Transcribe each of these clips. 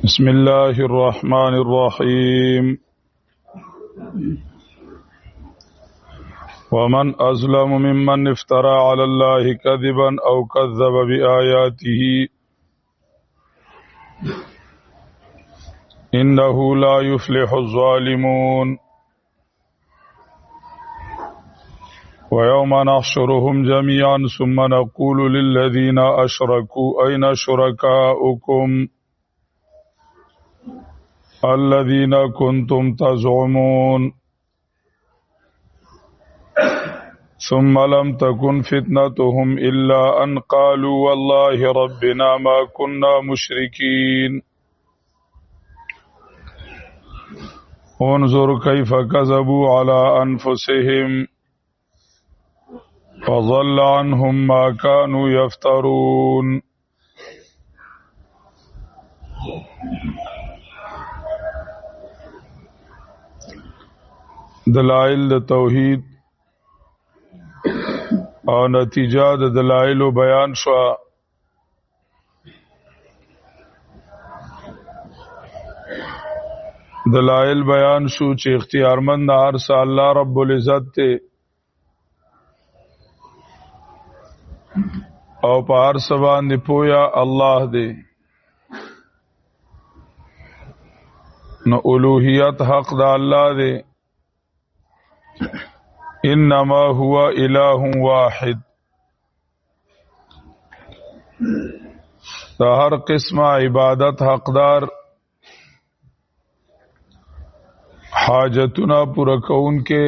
بسم الله الرحمن الرحيم ومن أظلم ممن افترى على الله كذبا أو كذب بآياته إنه لا يفلح الظالمون ويوم نحشرهم جميعا ثم نقول للذين أشركوا أين شركاؤكم الذين كنتم تزعمون ثم لم تكن فتنتهم إلا أن قالوا والله ربنا ما كنا مشركين انظر كيف كذبوا على أنفسهم فضل عنهم ما كانوا يفترون. دلائل د توحید او نتیجه د دلائل بیان شو. دلائل بیان شو چې اختیارمند هر څه الله رب العزت ته او په هر څه باندې پویا الله دی. نو اولوہیت حق د الله دی. انما هو اله واحد. دا هر قسمه عبادت حقدار حاجتنا پورا کون کې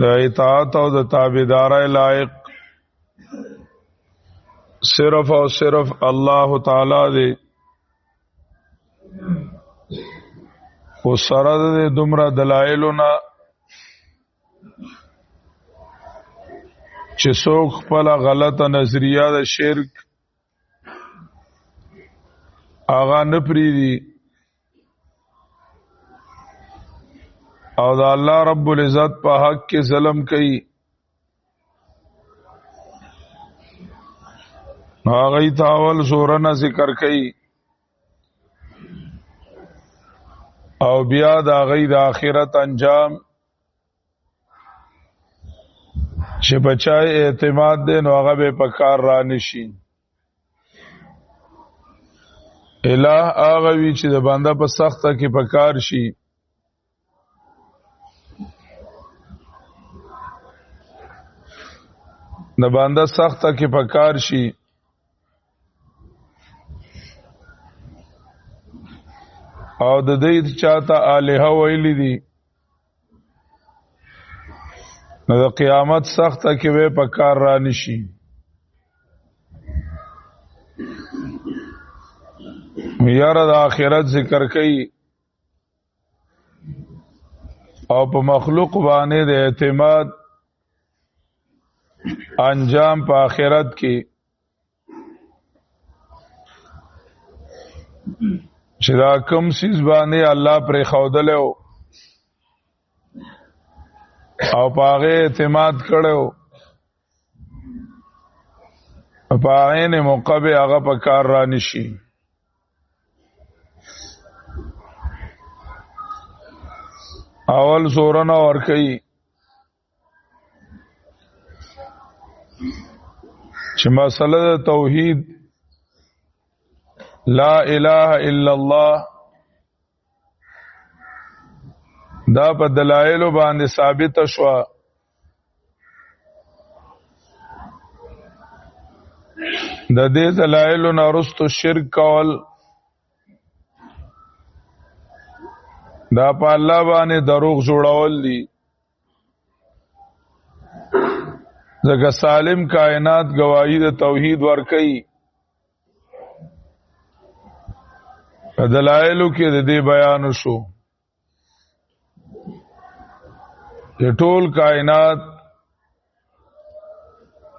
د اطاعت او د تابعدارۍ لایق صرف او صرف الله تعالی دی. او سره د دومره دلایلونه چې څوک خپل غلطه نظریه د شرک هغه نه پریدي او د الله رب العزت په حق کې ظلم کوي، هغه تاول زورنه ذکر کوي او بیا د هغه د آخرت انجام چې بچای اعتماد دی نو هغه به په کار را نشي. الہ هغه وی چې د بنده په سخته کې په کار شي. د بنده سخته کې په کار شي او د دې چاته الہ ویلی دي نو د قیامت سخته کې به په کار را نشي. یاره د آخرت ذکر کوي او په مخلوق باندې د اعتماد انجام په آخرت کې چې دا کوم سیز باندې الله پر خودلو او پاغه اعتماد کړو په عین موقبه هغه په کار را نشي. اول زورنا ور کوي چې مسله د توحید لا اله الا الله دا په دلایل باندې ثابت شو. د دې دلایل نه رستو شرک کول دا په الله باندې دروغ جوړول دي. ځکه سالم کائنات گواہی د توحید ور کوي. په دلایلو کې د دې بیان شو چې ټول کائنات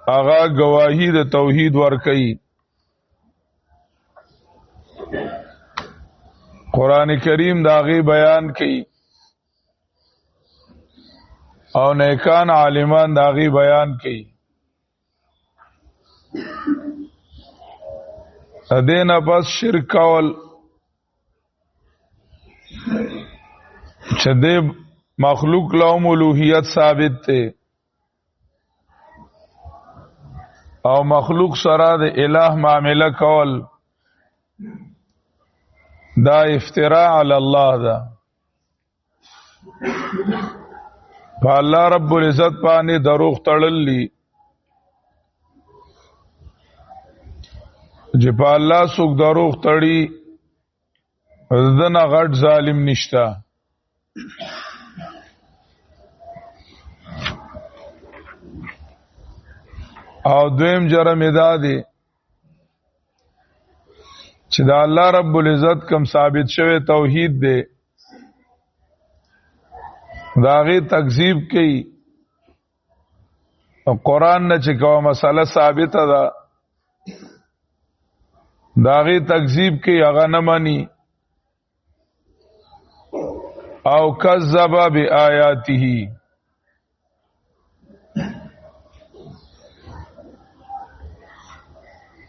هغه گواہی د توحید ور کوي. قران کریم داغي بیان کوي او نیکان عالمان داغي بیان کوي. ادین پس شرک کول چې د مخلوق لهم الوهیت ثابت ته او مخلوق سره د الہ معامله کول دا افتراء علی الله ده په الله رب العزت باندې دروغ تړلی چې په الله څوک دروغ تړي دنه غټ ظالم نشتا او دویم جرم ادا دی چې دا الله رب العزت کم ثابت شوی توحید دی داغی تکذیب کی قرآن نه چې کومه مسله ثابته ده داغی تکذیب کی هغه نه مانی او کذب بآیاته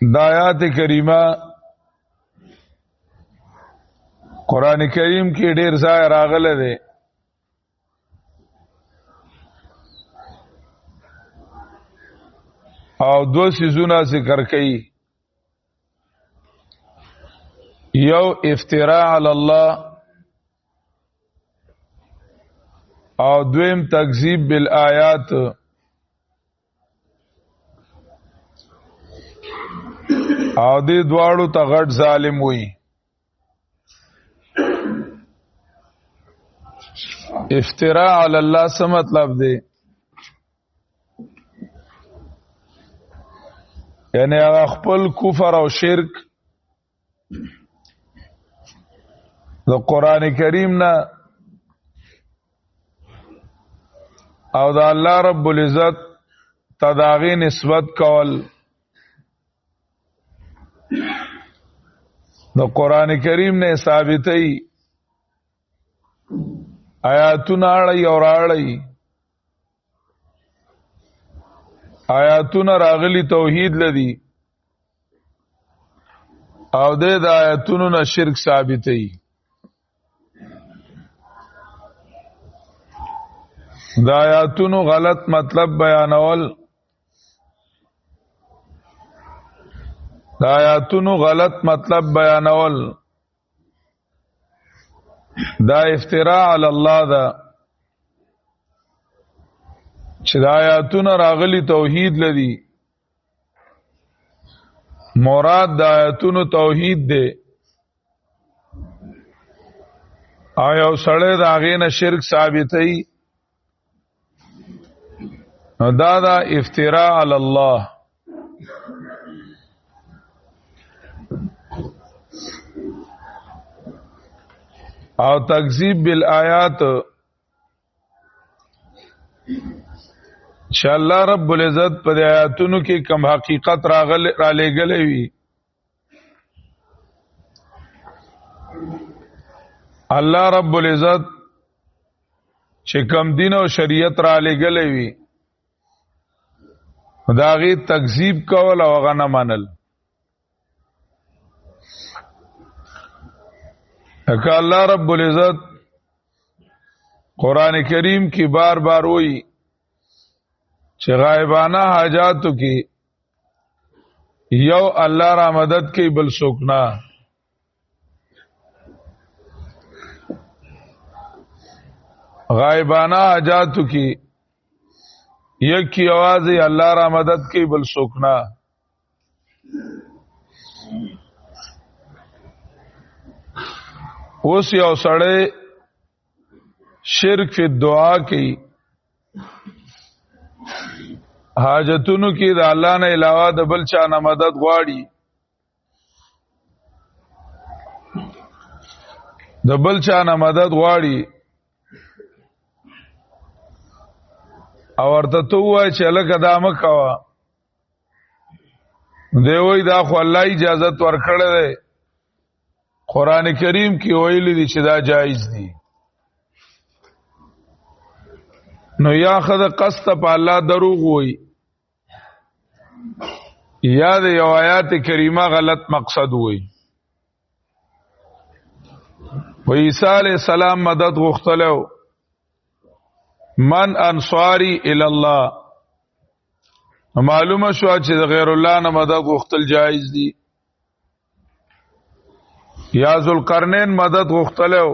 دا آیات کریمه قرآن کریم کې ډیر ځای راغله ده او دو سيزونه ذکر کړي یو افتراء علی الله او دویم تکذیب بالآیات او دې دواړو ته غټ ظالم وي افتراء علی الله څه مطلب دی یعنی هغه خپل کفر او شرک د قران کریم نه او د الله رب العزت تداغی نسبت کول د قران کریم نه ثابتې آیاتونه اړي او راړي آیاتونه راغلي توحید لدی او د آیاتونو نه شرک ثابتې د آیاتونو غلط مطلب بیانول دا آیاتونو غلط مطلب بیانول دا افتراء علی الله دا چې دا آیاتونو راغلی توحید لدی مراد دا آیاتونو توحید دی آیا سړی دا غینه شرک ثابتای دا افتراء علی الله او تکذیب بالآیات چې الله رب العزت په آیاتونو کې کم حقیقت را لګلې وي الله رب العزت چې کم دین او شریعت را لګلې وي داغي تکذیب کول او هغه نه منل اکا اللہ رب العزت قرآن کریم کی بار بار وئی چې غائبانہ حاجاتو کی یو اللہ را مدد کی بل سوکنا غائبانہ حاجاتو کی یک کی آواز اللہ را مدد کی بل سوکنا اوس یو سړی شرک فی دعا کی حاجتونو کی د الله نه علاوه د بل چا نه مدد غواړي د بل چا نه مدد غواړي او ورته تو وای چې لکه دا مکوا دی وای دا خو الله اجازه ورکړه ده قرآن کریم کی ویلی دی چې دا جایز دی نو یا خد قصد پا اللہ دروغ ہوئی یا د یو آیات کریمه غلط مقصد وي. و عیسی علیہ السلام مدد غوښتلو، من انصاری الی الله، معلومه شو چې د غیر الله نه مدد غوښتل جایز دي. یا ذوالقرنین مدد غوښتلو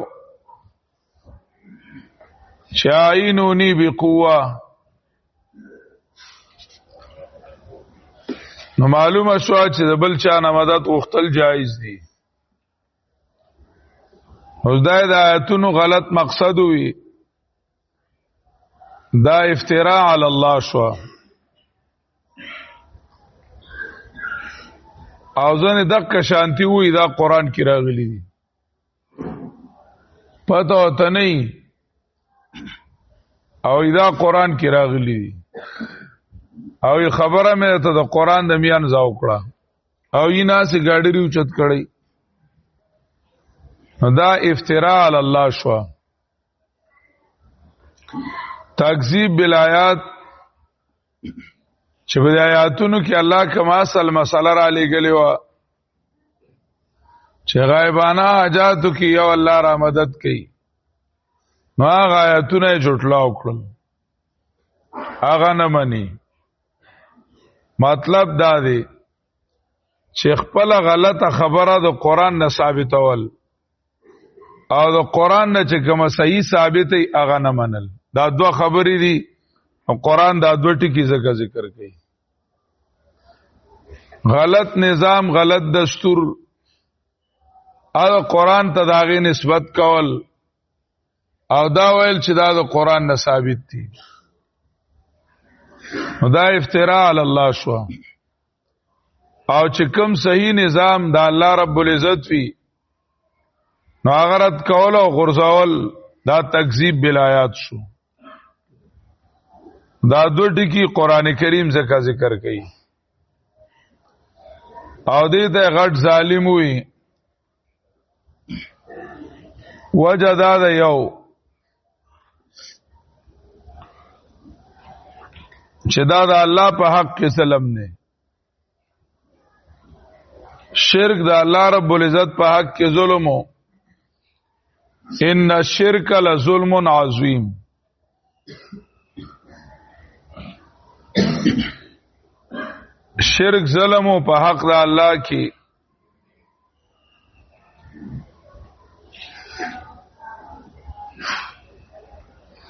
چې اعینونی بقوه، نو معلومه شو چې د بل چا نه مدد غوښتل جایز دي. اوس دا د آیاتونو غلط مقصد وي، دا افتراء علی الله شو. او ځنې دقه شانتی وي دا قرآن کې راغلي دي، پته ورته نه او دا قرآن کې راغلي دي، او خبره مې ته د قرآن د میان ځاو کړه او یې ناسې ګاډري اوچت کړی، دا افتراء علی الله شو. تکذیب بالآیات، چې په آیاتونو کې الله کوم اصل مسله را لېږلې وه چې غایبانه حاجاتو کې یو الله را مدد کوي، نو هغه آیاتونه یې جوړتلا وکړل، هغه نه مني. مطلب دا دی چې خپل غلطه خبره د قرآن نه ثابتول او د قرآن نه چې کومه صحیح ثابته هغه نه منل، دا دوه خبرې دي. او قرآن دا دوه ټکي ذکر کوي. غلط نظام، غلط دستور، او قرآن ته داغه نسبت کول او دا ویل چې دا د قرآن نه ثابت دي، دا افتراء علی الله شو. او چې کوم صحیح نظام دا الله رب العزت وی نو هغه رد کول او غرزول، دا تکذیب بالآیات شو. دا دو ټکی قرآن کریم ذکر کوي. او دې ته غټ ظالم وي، وجه دا ده یو چې دا د الله په حق کې ظلم نه، شرک د الله رب العزت په حق کې ظلم وو. ان الشرک لظلم عظیم. شرک ظلم په حق د الله کې،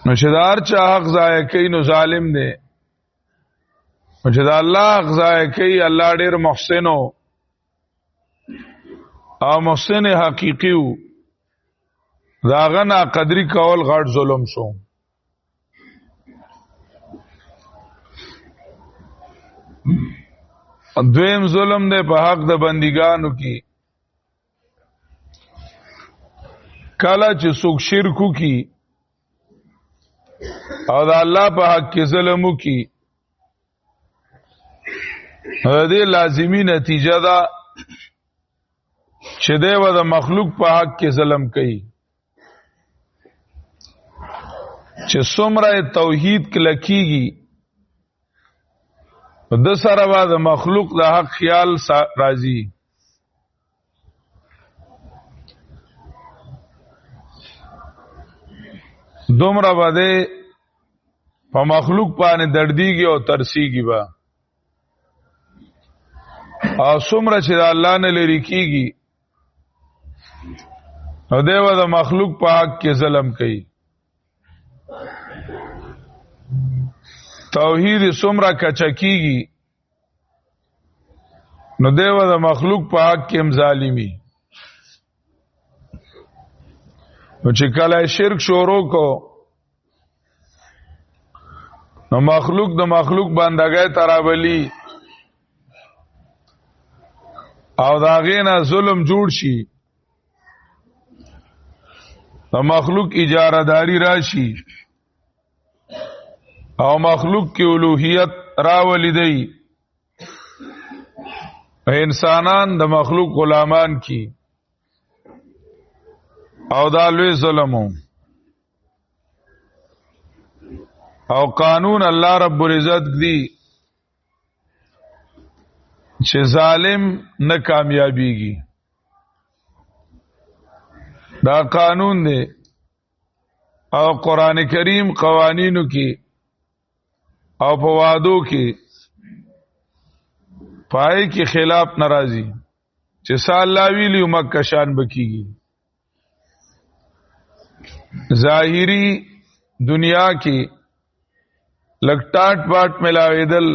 نو چې د هر چا حق ضایع کوي نو ظالم دی، نو چې د الله حق ضایع کوي الله ډېر محسن او محسن حقیقي و، دا هغه نه قدرې کول غټ ظلم شو. دویم ظلم دے په حق د بندگانو کی، کله چې څوک شرکو کی او د الله په حق کې ظلمو کی، دې لازمی نتیجه ده چې دی و د مخلوق په حق کې ظلم کوي. چې څومره توحید کلکیږي د سره با د مخلوق د حق خیال راځي. دومره باندې په مخلوق باندې دردیږي او ترسیږي با، او څومره چې د الله نه لري کیږي نو دی و د مخلوق په حق کې ظلم کوي. توحید څومره کچکیږي نو دی و د مخلوق په حق کې هم ظالمي. نو چې کله شرک شروع کو نو مخلوق د مخلوق بندګۍ ترابلی او دا غینا ظلم جوړ شي، د مخلوق اجاره داری راشي او مخلوق کی الوهیت راولی دی، انسانان د مخلوق غلامان کی، او دا لوی ظلمو. او قانون الله رب العزت دی چې ظالم نه کامیابیږي. دا قانون دی او قران کریم قوانینو کې او په وعدو کې پای کې خلاف ناراضي چې سال ویلی مکه شان بکیږي. ظاهری دنیا کې لګټاټ پاټ ملاویدل،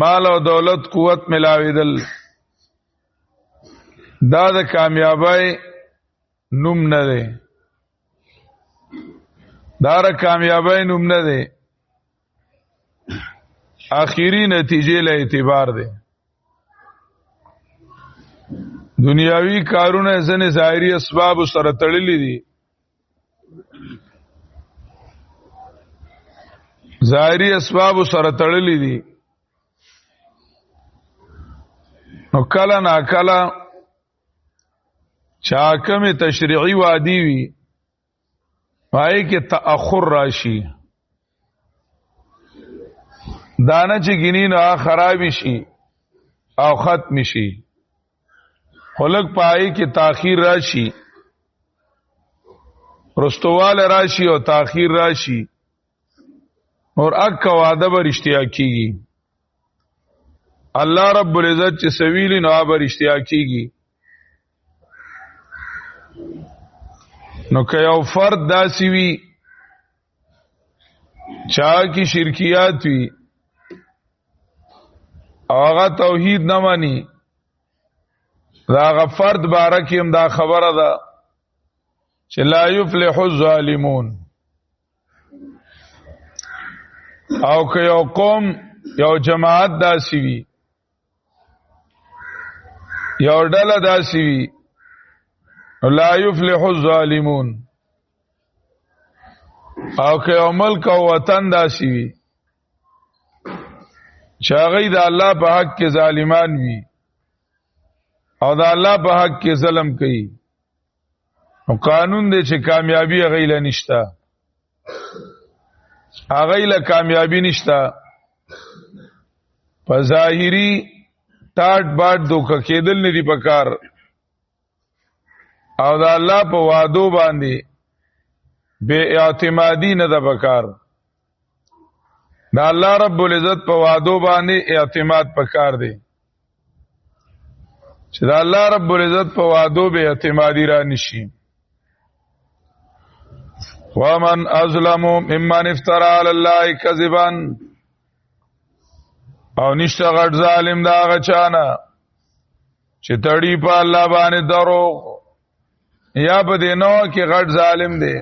مال او دولت قوت ملاویدل، دا د کامیابی نوم نه دی. دا د کامیابی نوم نه دی، آخری نتیجې له اعتبار دی. دنیاوی کارونه ځنې ظاهري اسباب سره تړلي دي، ظاهري اسباب سره تړلي دي، نو کله نا کله چا کومه تشریعي وادي وي پای کې تأخر راشي، دانه چې ګینې نه خراب شي او ختم شي، خلق پای کې تاخير راشي، رستوال راشي او تاخير راشي، اور اک وعده به رښتیا کیږي. الله رب العزت چې سویل نو به رښتیا کیږي. نو که یو فرد داسي وي چا کی شرکیات وي هغه توحید نه مانی، دا غفرد بارکیم دا خبره ده چې لا یفلح الظالمون. او که یو قوم یو جماعت داسي وي یو ډله داسي وي لا یفلح الظالمون. او که یو ملک او وطن داسي وي چې هغه د الله په حق کې ظالمان وي او د الله په حق کې ظلم کوي، او قانون دی چې کامیابی هغه له نشتا، هغه له کامیابی نشتا. په ظاهری ټاټ باټ دوکه کېدل نه دی پکار، او د الله په وعدو باندې بے اعتمادی نه ده پکار. د الله رب العزت په وعدو باندې اعتماد پکار دی، چې د الله رب العزت په وعدو به اعتمادی را نشي. ومن ازلم ممن افترى على الله كذبا، او نشته غټ ظالم دا هغه چانه چې تړي په الله باندې دروغ، یا په دې نو کې غټ ظالم دی،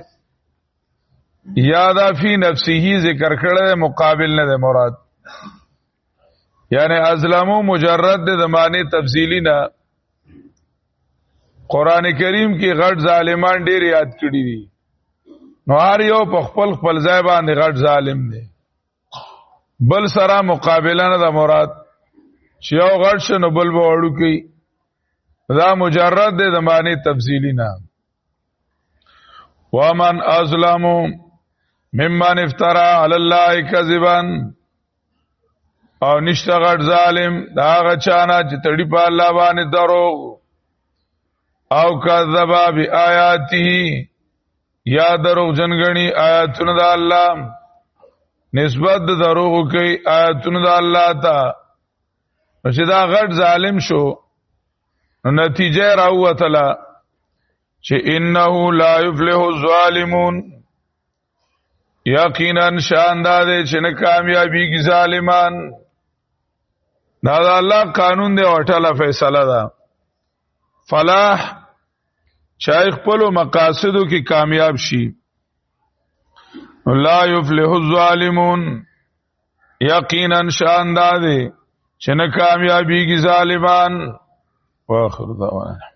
یا دا فی نفسه ذکر کړه مقابل نه ده مراد، یعنی ازلمو مجرد د معنی تفصیلی نه. قران کریم کې غټ ظالمان ډیر یاد کړی دي، نو هر یو په خپل خپل ځای باندې غټ ظالم دی، بل سره مقابله نه ده مراد چې یو غټ شنو بل به وړو کوي، دا مجرد د معنی تفصیلی نه. ومن ازلم ممن افترى على الله كذبا، او نشته غټ ظالم دا هغه چانه چې تړي په الله باندې دروغ، او کذب بیااته، یا دروغ جنګنی آیاتونه د الله، نسبت د دروغ کوي آیاتونه د الله ته، چې دا غټ ظالم شو، نو نتیجه راوتله چې انه لا یفلح الظالمون، یقینا شاندار دی چې نه کامیابیږي ظالمان. دا د الله قانون دی او ټاله فیصله ده. فلاح چای خپل مقاصدو کې کامیاب شي. لا یفلح الظالمون، یقینا شاندار دی چې نه کامیابیږي ظالمان. واخر دعوانا